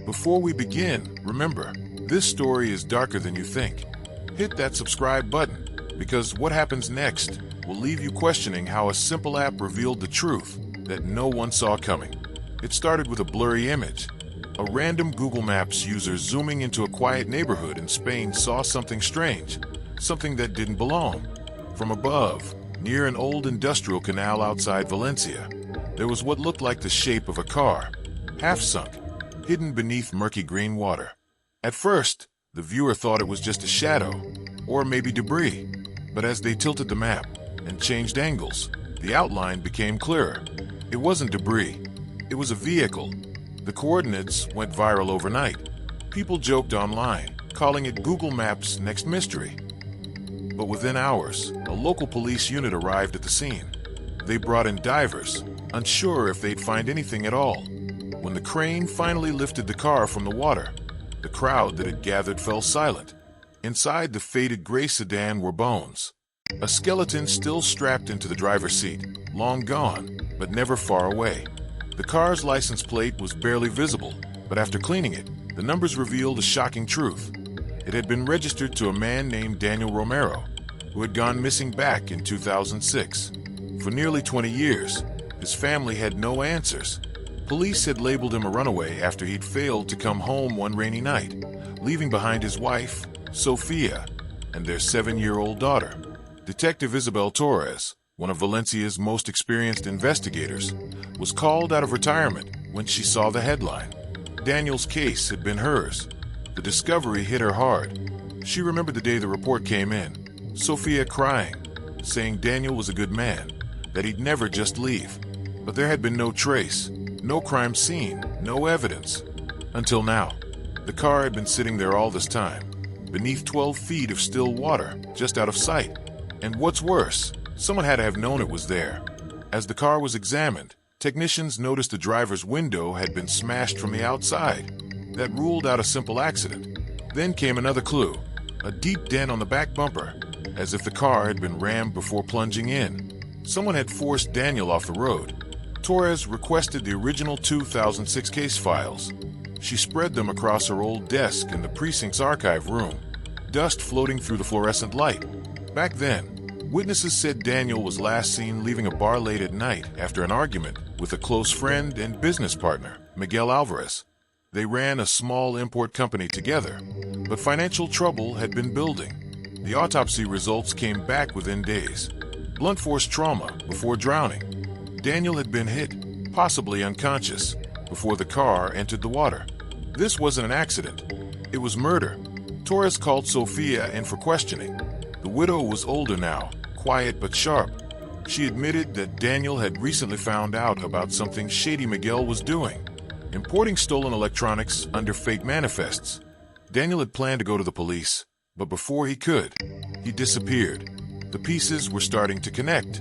Before we begin, remember, this story is darker than you think. Hit that subscribe button, because what happens next will leave you questioning how a simple app revealed the truth that no one saw coming. It started with a blurry image. A random Google Maps user zooming into a quiet neighborhood in Spain saw something strange, something that didn't belong. From above, near an old industrial canal outside Valencia, there was what looked like the shape of a car, half sunk, hidden beneath murky green water. At first, the viewer thought it was just a shadow, or maybe debris, but as they tilted the map and changed angles, the outline became clearer. It wasn't debris, it was a vehicle. The coordinates went viral overnight. People joked online, calling it Google Maps' next mystery. But within hours, a local police unit arrived at the scene. They brought in divers, unsure if they'd find anything at all. When the crane finally lifted the car from the water, the crowd that had gathered fell silent. Inside the faded gray sedan were bones. A skeleton still strapped into the driver's seat, long gone, but never far away. The car's license plate was barely visible, but after cleaning it, the numbers revealed a shocking truth. It had been registered to a man named Daniel Romero, who had gone missing back in 2006. For nearly 20 years, his family had no answers. Police had labeled him a runaway after he'd failed to come home one rainy night, leaving behind his wife, Sofia, and their 7-year-old daughter. Detective Isabel Torres, one of Valencia's most experienced investigators, was called out of retirement when she saw the headline. Daniel's case had been hers. The discovery hit her hard. She remembered the day the report came in, Sofia crying, saying Daniel was a good man, that he'd never just leave. But there had been no trace, no crime scene, no evidence. Until now. The car had been sitting there all this time, beneath 12 feet of still water, just out of sight. And what's worse, someone had to have known it was there. As the car was examined, technicians noticed the driver's window had been smashed from the outside. That ruled out a simple accident. Then came another clue, a deep dent on the back bumper, as if the car had been rammed before plunging in. Someone had forced Daniel off the road. Torres requested the original 2006 case files. She spread them across her old desk in the precinct's archive room, dust floating through the fluorescent light. Back then, witnesses said Daniel was last seen leaving a bar late at night after an argument with a close friend and business partner, Miguel Alvarez. They ran a small import company together, but financial trouble had been building. The autopsy results came back within days. Blunt force trauma before drowning. Daniel had been hit, possibly unconscious, before the car entered the water. This wasn't an accident. It was murder. Torres called Sofia in for questioning. The widow was older now, quiet but sharp. She admitted that Daniel had recently found out about something shady Miguel was doing, importing stolen electronics under fake manifests. Daniel had planned to go to the police, but before he could, he disappeared. The pieces were starting to connect,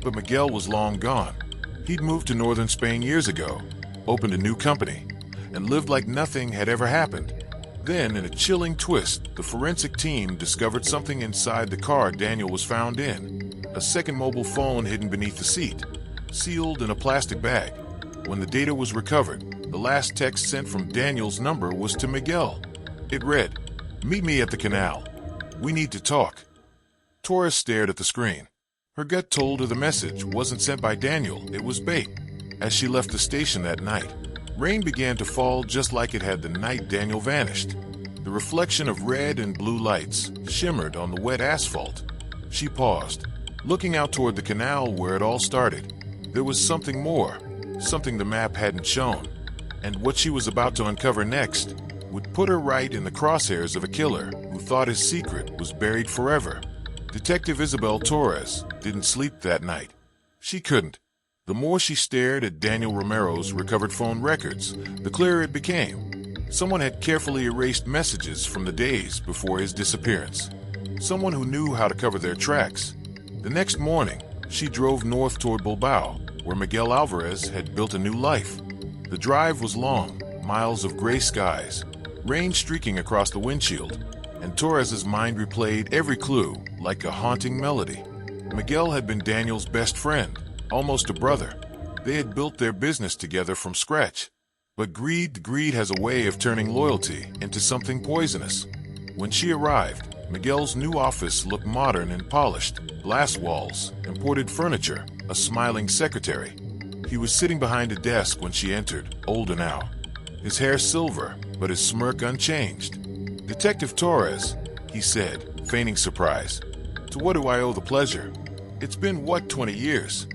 but Miguel was long gone. He'd moved to northern Spain years ago, opened a new company, and lived like nothing had ever happened. Then, in a chilling twist, the forensic team discovered something inside the car Daniel was found in. A second mobile phone hidden beneath the seat, sealed in a plastic bag. When the data was recovered, the last text sent from Daniel's number was to Miguel. It read, "Meet me at the canal. We need to talk." Torres stared at the screen. Her gut told her the message wasn't sent by Daniel, it was bait. As she left the station that night, rain began to fall just like it had the night Daniel vanished. The reflection of red and blue lights shimmered on the wet asphalt. She paused, looking out toward the canal where it all started. There was something more, something the map hadn't shown. And what she was about to uncover next would put her right in the crosshairs of a killer who thought his secret was buried forever. Detective Isabel Torres didn't sleep that night. She couldn't. The more she stared at Daniel Romero's recovered phone records, the clearer it became. Someone had carefully erased messages from the days before his disappearance. Someone who knew how to cover their tracks. The next morning, she drove north toward Bilbao, where Miguel Alvarez had built a new life. The drive was long, miles of gray skies, rain streaking across the windshield, and Torres's mind replayed every clue like a haunting melody. Miguel had been Daniel's best friend, almost a brother. They had built their business together from scratch. But greed has a way of turning loyalty into something poisonous. When she arrived, Miguel's new office looked modern and polished. Glass walls, imported furniture, a smiling secretary. He was sitting behind a desk when she entered, older now. His hair silver, but his smirk unchanged. "Detective Torres," he said, feigning surprise. "To what do I owe the pleasure? It's been, 20 years?"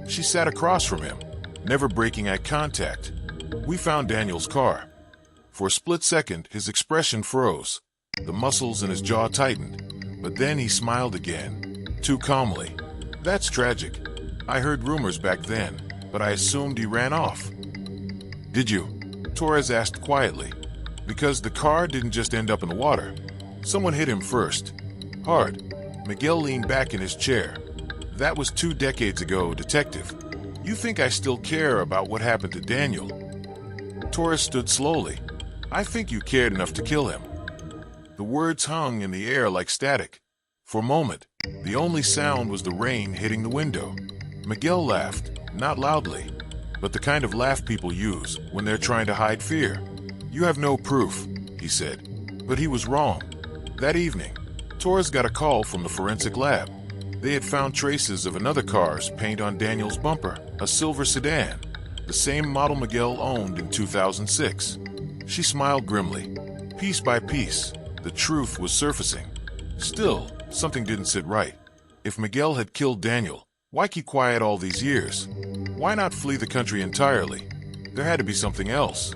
She sat across from him, never breaking eye contact. "We found Daniel's car." For a split second, his expression froze. The muscles in his jaw tightened, but then he smiled again, too calmly. "That's tragic. I heard rumors back then, but I assumed he ran off." "Did you?" Torres asked quietly. "Because the car didn't just end up in the water. Someone hit him first. Hard." Miguel leaned back in his chair. "That was 2 decades ago, Detective. You think I still care about what happened to Daniel?" Torres stood slowly. "I think you cared enough to kill him." The words hung in the air like static. For a moment, the only sound was the rain hitting the window. Miguel laughed, not loudly, but the kind of laugh people use when they're trying to hide fear. "You have no proof," he said. But he was wrong. That evening, Torres got a call from the forensic lab. They had found traces of another car's paint on Daniel's bumper, a silver sedan, the same model Miguel owned in 2006. She smiled grimly. Piece by piece, the truth was surfacing. Still, something didn't sit right. If Miguel had killed Daniel, why keep quiet all these years? Why not flee the country entirely? There had to be something else.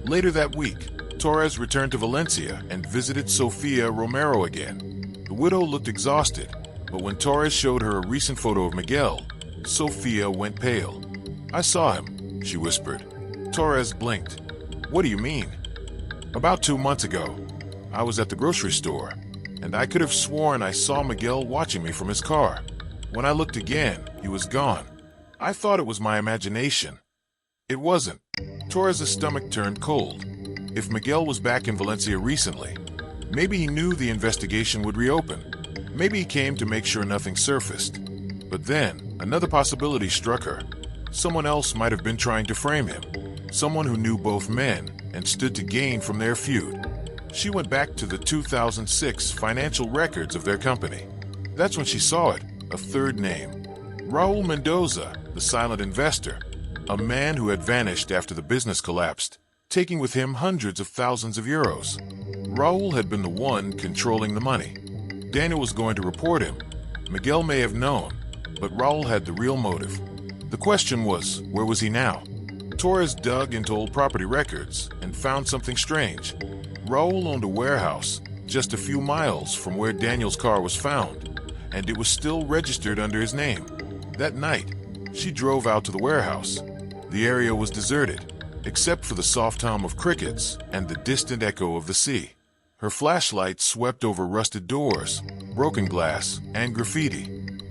Later that week, Torres returned to Valencia and visited Sofia Romero again. The widow looked exhausted, but when Torres showed her a recent photo of Miguel, Sofia went pale. "I saw him," she whispered. Torres blinked. "What do you mean?" "About 2 months ago, I was at the grocery store, and I could have sworn I saw Miguel watching me from his car. When I looked again, he was gone. I thought it was my imagination. It wasn't." Torres' stomach turned cold. If Miguel was back in Valencia recently, maybe he knew the investigation would reopen. Maybe he came to make sure nothing surfaced. But then, another possibility struck her. Someone else might have been trying to frame him. Someone who knew both men and stood to gain from their feud. She went back to the 2006 financial records of their company. That's when she saw it, a third name. Raul Mendoza, the silent investor. A man who had vanished after the business collapsed, taking with him hundreds of thousands of euros. Raul had been the one controlling the money. Daniel was going to report him. Miguel may have known, but Raul had the real motive. The question was, where was he now? Torres dug into old property records and found something strange. Raul owned a warehouse just a few miles from where Daniel's car was found, and it was still registered under his name. That night, she drove out to the warehouse. The area was deserted, except for the soft hum of crickets and the distant echo of the sea. Her flashlight swept over rusted doors, broken glass, and graffiti.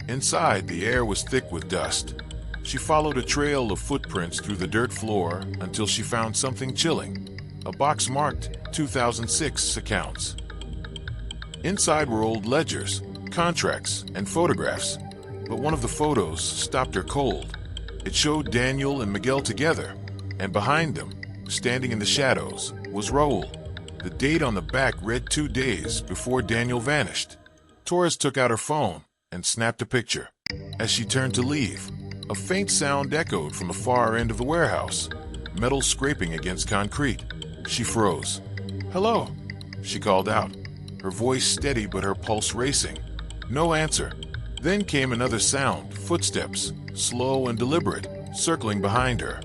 Inside, the air was thick with dust. She followed a trail of footprints through the dirt floor until she found something chilling. A box marked 2006 accounts. Inside were old ledgers, contracts, and photographs, but one of the photos stopped her cold. It showed Daniel and Miguel together, and behind them, standing in the shadows, was Raul. The date on the back read 2 days before Daniel vanished. Torres took out her phone and snapped a picture. As she turned to leave, a faint sound echoed from the far end of the warehouse, metal scraping against concrete. She froze. "Hello," she called out, her voice steady but her pulse racing. No answer. Then came another sound, footsteps, slow and deliberate, circling behind her.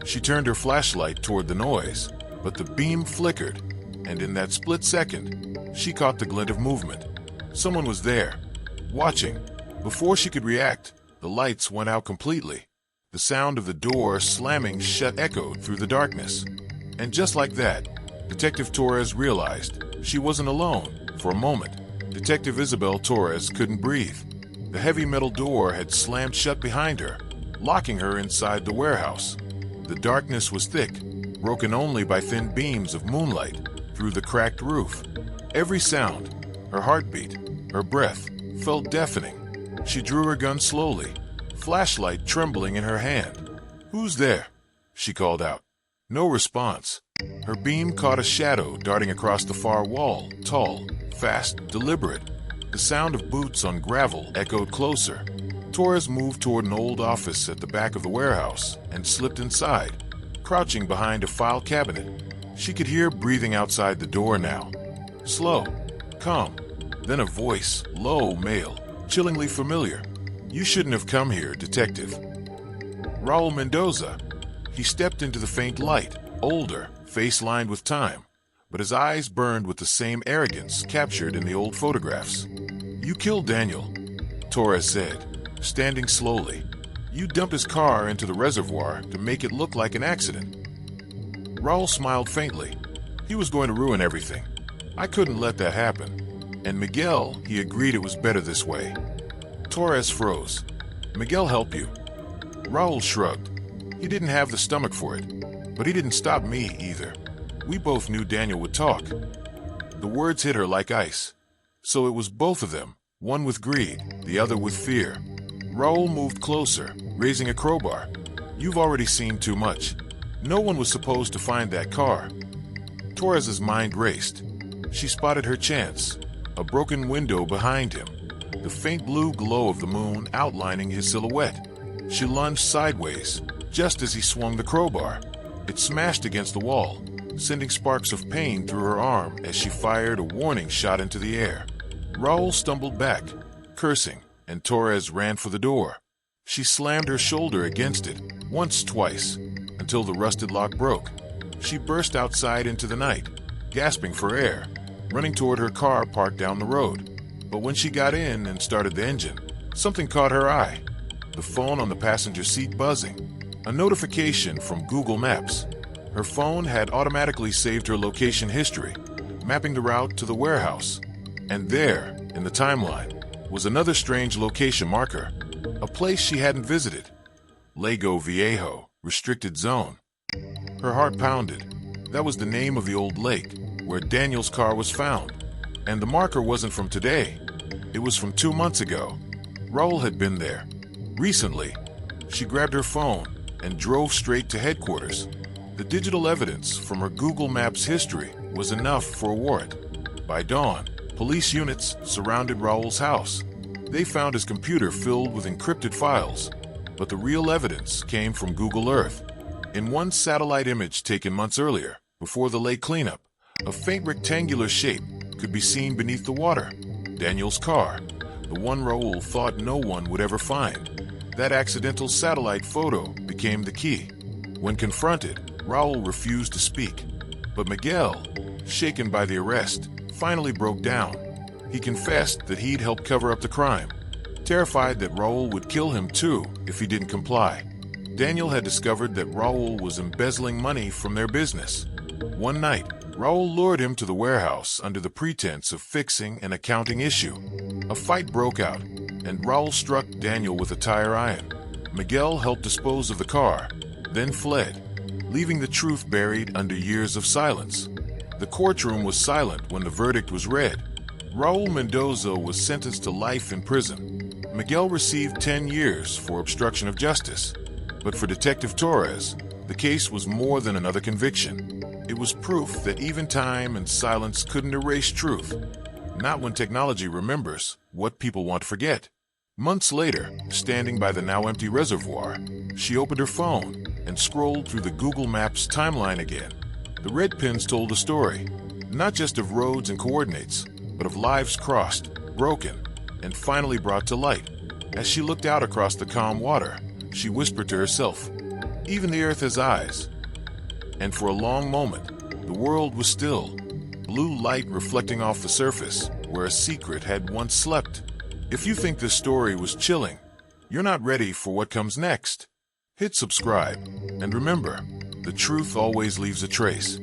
She turned her flashlight toward the noise, but the beam flickered, and in that split second, she caught the glint of movement. Someone was there, watching. Before she could react, the lights went out completely. The sound of the door slamming shut echoed through the darkness. And just like that, Detective Torres realized she wasn't alone. For a moment, Detective Isabel Torres couldn't breathe. The heavy metal door had slammed shut behind her, locking her inside the warehouse. The darkness was thick, broken only by thin beams of moonlight through the cracked roof. Every sound, her heartbeat, her breath, felt deafening. She drew her gun slowly, flashlight trembling in her hand. "Who's there?" she called out. No response. Her beam caught a shadow darting across the far wall, tall, fast, deliberate. The sound of boots on gravel echoed closer. Torres moved toward an old office at the back of the warehouse and slipped inside, crouching behind a file cabinet. She could hear breathing outside the door now. Slow, calm, then a voice, low, male, chillingly familiar. "You shouldn't have come here, Detective." Raul Mendoza. He stepped into the faint light, older, face lined with time, but his eyes burned with the same arrogance captured in the old photographs. "You killed Daniel," Torres said, standing slowly. "You dumped his car into the reservoir to make it look like an accident." Raul smiled faintly. He was going to ruin everything. I couldn't let that happen. And Miguel, he agreed it was better this way. Torres froze. "Miguel helped you?" Raul shrugged. He didn't have the stomach for it, but he didn't stop me either. We both knew Daniel would talk. The words hit her like ice. So it was both of them, one with greed, the other with fear. Raul moved closer, raising a crowbar. "You've already seen too much. No one was supposed to find that car." Torres's mind raced. She spotted her chance, a broken window behind him, the faint blue glow of the moon outlining his silhouette. She lunged sideways, just as he swung the crowbar. It smashed against the wall, sending sparks of pain through her arm as she fired a warning shot into the air. Raul stumbled back, cursing, and Torres ran for the door. She slammed her shoulder against it, once, twice, until the rusted lock broke. She burst outside into the night, gasping for air, running toward her car parked down the road. But when she got in and started the engine, something caught her eye. The phone on the passenger seat buzzing. A notification from Google Maps. Her phone had automatically saved her location history, mapping the route to the warehouse. And there, in the timeline, was another strange location marker, a place she hadn't visited. Lago Viejo, restricted zone. Her heart pounded. That was the name of the old lake, where Daniel's car was found. And the marker wasn't from today. It was from 2 months ago. Raul had been there. Recently. She grabbed her phone and drove straight to headquarters. The digital evidence from her Google Maps history was enough for a warrant. By dawn, police units surrounded Raul's house. They found his computer filled with encrypted files, but the real evidence came from Google Earth. In one satellite image taken months earlier, before the lake cleanup, a faint rectangular shape could be seen beneath the water. Daniel's car, the one Raul thought no one would ever find. That accidental satellite photo became the key. When confronted, Raul refused to speak. But Miguel, shaken by the arrest, finally broke down. He confessed that he'd helped cover up the crime, terrified that Raul would kill him too if he didn't comply. Daniel had discovered that Raul was embezzling money from their business. One night, Raul lured him to the warehouse under the pretense of fixing an accounting issue. A fight broke out, and Raul struck Daniel with a tire iron. Miguel helped dispose of the car, then fled, leaving the truth buried under years of silence. The courtroom was silent when the verdict was read. Raul Mendoza was sentenced to life in prison. Miguel received 10 years for obstruction of justice. But for Detective Torres, the case was more than another conviction. It was proof that even time and silence couldn't erase truth. Not when technology remembers what people want to forget. Months later, standing by the now empty reservoir, she opened her phone and scrolled through the Google Maps timeline again. The red pins told a story, not just of roads and coordinates, but of lives crossed, broken, and finally brought to light. As she looked out across the calm water, she whispered to herself, "Even the earth has eyes." And for a long moment, the world was still, blue light reflecting off the surface where a secret had once slept. If you think this story was chilling, you're not ready for what comes next. Hit subscribe, and remember, the truth always leaves a trace.